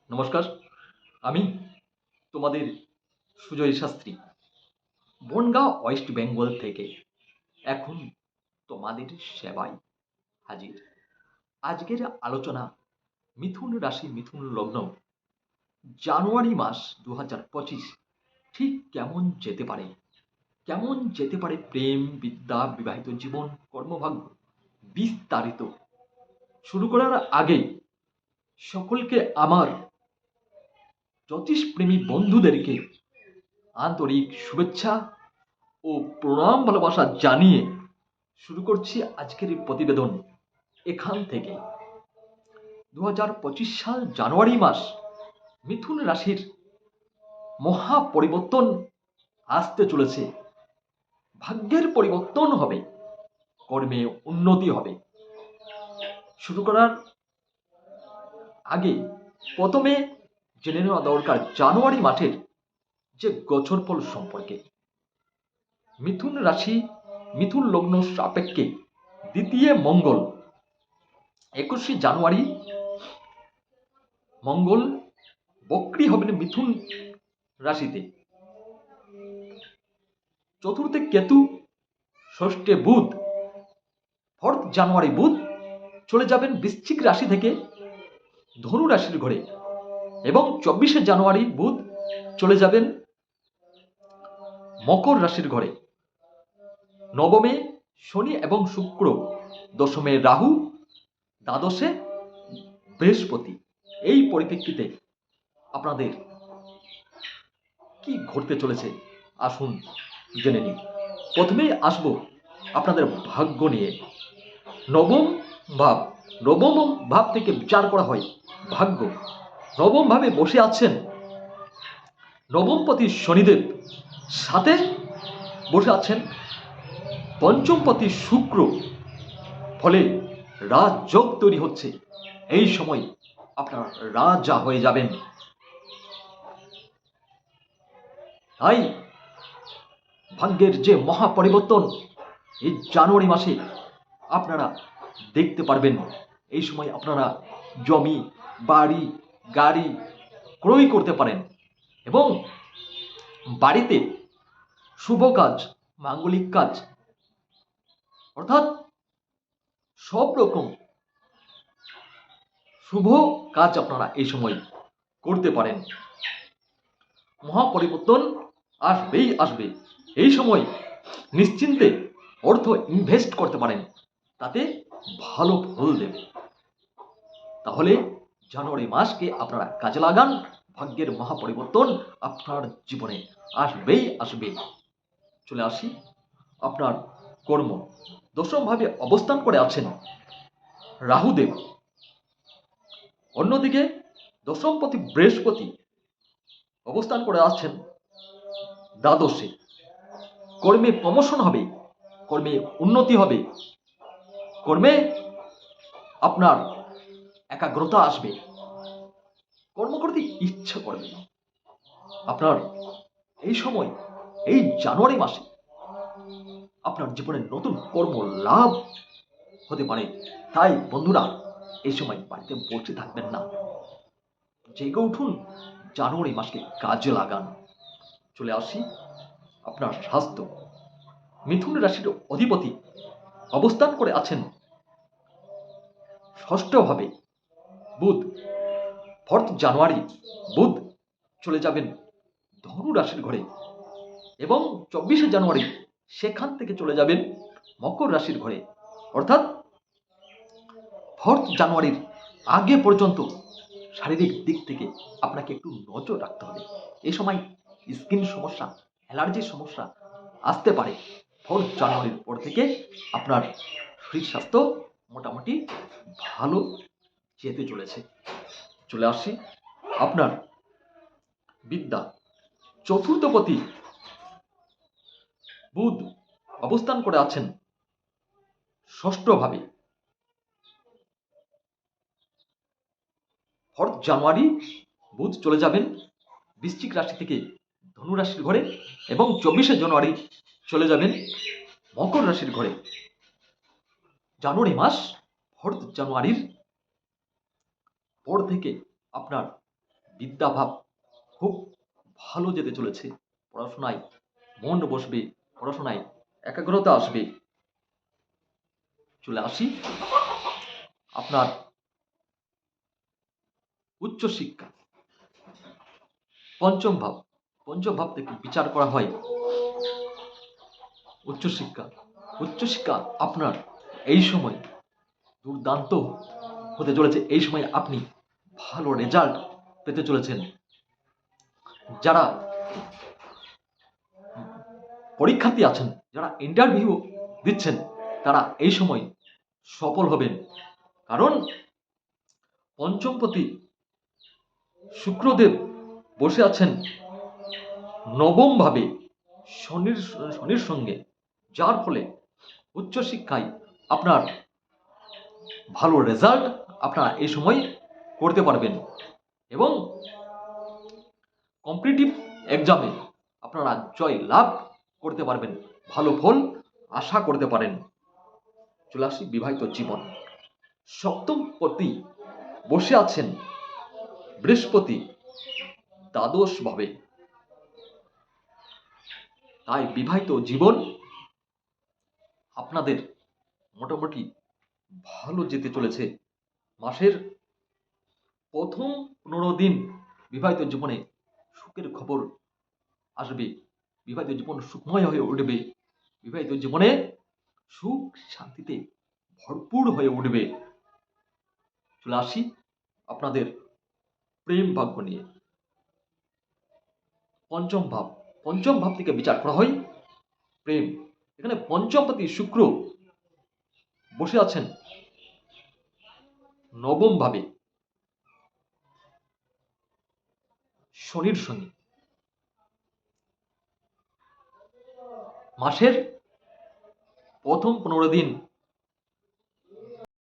নমস্কার। আমি তোমাদের সুজয় শাস্ত্রী, বনগাঁ ওয়েস্ট বেঙ্গল থেকে এখন তোমাদের সেবায় হাজির। আজকের আলোচনা মিথুন রাশি, মিথুন লগ্ন, জানুয়ারি মাস 2025 ঠিক কেমন যেতে পারে, কেমন যেতে পারে প্রেম, বিদ্যা, বিবাহিত জীবন, কর্মভাগ্য, বিস্তারিত। শুরু করার আগে সকলকে আমার জ্যোতিষপ্রেমী বন্ধুদেরকে আন্তরিক শুভেচ্ছা ও প্রণাম ভালোবাসা জানিয়ে শুরু করছি আজকের এই প্রতিবেদন। এখান থেকে 2025 সাল জানুয়ারি মাস মিথুন রাশির মহা পরিবর্তন আসতে চলেছে। ভাগ্যের পরিবর্তন হবে, কর্মে উন্নতি হবে। শুরু করার আগে প্রথমে জেনে নেওয়া দরকার জানুয়ারি মাসের যে গোচরফল সম্পর্কে। মিথুন রাশি, মিথুন লগ্ন সাপেক্ষে দ্বিতীয় মঙ্গল 21শে জানুয়ারি মঙ্গল বক্রী হবেন মিথুন রাশিতে। চতুর্থে কেতু, ষষ্ঠে বুধ। 4 জানুয়ারি বুধ চলে যাবেন বৃশ্চিক রাশি থেকে ধনু রাশির ঘরে এবং 24শে জানুয়ারি বুধ চলে যাবেন মকর রাশির ঘরে। নবমে শনি এবং শুক্র, দশমে রাহু, দ্বাদশে বৃহস্পতি। এই পরিপ্রেক্ষিতে আপনাদের কি ঘটতে চলেছে আসুন জেনে নিন। প্রথমেই আসব আপনাদের ভাগ্য নিয়ে। নবম ভাব, নবম ভাব থেকে বিচার করা হয় ভাগ্য। নবম ভাবে বসে আছেন নবমপতি শনিদেব, সাথে বসে আছেন পঞ্চমপতি শুক্র। ফলে রাজযোগ তৈরি হচ্ছে। এই সময় আপনারা রাজা হয়ে যাবেন। তাই ভাগ্যের যে মহা পরিবর্তন এই জানুয়ারি মাসে আপনারা দেখতে পারবেন। এই সময় আপনারা জমি, বাড়ি, গাড়ি ক্রয় করতে পারেন এবং বাড়িতে শুভ কাজ, মাঙ্গলিক কাজ, অর্থাৎ সব রকম শুভ কাজ আপনারা এই সময় করতে পারেন। মহা পরিবর্তন আসবেই আসবে। এই সময় নিশ্চিন্তে অর্থ ইনভেস্ট করতে পারেন, তাতে ভালো ফল দেবে। তাহলে জানুয়ারি মাসকে আপনারা কাজে লাগান। ভাগ্যের মহা পরিবর্তন আপনার জীবনে আসবেই আসবে। চলে আসি আপনার কর্ম। দশম ভাবে অবস্থান করে আছেন রাহুদেব। অন্যদিকে দশমপতি বৃহস্পতি অবস্থান করে আছেন দ্বাদশে। কর্মে প্রমোশন হবে, কর্মে উন্নতি হবে, কর্মে আপনার একাগ্রতা আসবে, কর্ম করতে ইচ্ছা করবে। আপনার এই সময়, এই জানুয়ারি মাসে আপনার জীবনে নতুন কর্ম লাভ হতে পারে। তাই বন্ধুরা, এই সময় বাড়িতে বসে থাকবেন না, জেগে উঠুন, জানুয়ারি মাসকে কাজে লাগান। চলে আসি আপনার স্বাস্থ্য। মিথুন রাশির অধিপতি অবস্থান করে আছেন ষষ্ঠভাবে বুধ। 4 জানুয়ারি বুধ চলে যাবেন ধনু রাশির ঘরে এবং 24শে জানুয়ারি সেখান থেকে চলে যাবেন মকর রাশির ঘরে। অর্থাৎ 4 জানুয়ারির আগে পর্যন্ত শারীরিক দিক থেকে আপনাকে একটু নজর রাখতে হবে। এই সময় স্কিন সমস্যা, অ্যালার্জির সমস্যা আসতে পারে। 4 জানুয়ারির পর থেকে আপনার শরীর স্বাস্থ্য মোটামুটি ভালো যেতে চলেছে। চলে আসি আপনার বিদ্যা। চতুর্থপতি বুধ অবস্থান করে আছেন ষষ্ঠভাবে। 4 জানুয়ারি বুধ চলে যাবেন বৃশ্চিক রাশি থেকে ধনু রাশির ঘরে এবং 24শে জানুয়ারি চলে যাবেন মকর রাশির ঘরে। জানুয়ারি মাস 4 জানুয়ারির পর থেকে আপনার বিদ্যাভাব খুব ভালো যেতে চলেছে। পড়াশোনায় মন বসবে, পড়াশোনায় একাগ্রতা আসবে। চলে আসি আপনার উচ্চশিক্ষা। পঞ্চম ভাব, পঞ্চম ভাব থেকে বিচার করা হয় উচ্চশিক্ষা। উচ্চশিক্ষা আপনার এই সময় দুর্দান্ত হতে চলেছে। এই সময় আপনি ভালো রেজাল্ট পেতে চলেছেন। যারা পরীক্ষার্থী আছেন, যারা ইন্টারভিউ দিচ্ছেন, তারা এই সময় সফল হবেন। কারণ পঞ্চমপতি শুক্রদেব বসে আছেন নবম ভাবে শনির সঙ্গে, যার ফলে উচ্চশিক্ষায় আপনার ভালো রেজাল্ট আপনারা এই সময় করতে পারবেন এবং কম্পিটিটিভ এক্সামে আপনারা জয় লাভ করতে পারবেন, ভালো ফল আশা করতে পারেন। চলে আসি বিবাহিত জীবন। সপ্তম পতি বসে আছেন বৃহস্পতি দ্বাদশ ভাবে, তাই বিবাহিত জীবন আপনাদের মোটামুটি ভালো যেতে চলেছে। মাসের প্রথম 15 দিন বিবাহিত জীবনে সুখের খবর আসবে, বিবাহিত জীবন সুখময় হয়ে উঠবে, বিবাহিত জীবনে সুখ শান্তিতে ভরপুর হয়ে উঠবে। চলে আসি আপনাদের প্রেম ভাগ্য নিয়ে। পঞ্চম ভাব, পঞ্চম ভাব থেকে বিচার করা হয় প্রেম। এখানে পঞ্চমপতি শুক্র বসে আছেন নবম ভাবে শনির সঙ্গে। মাসের প্রথম 15 দিন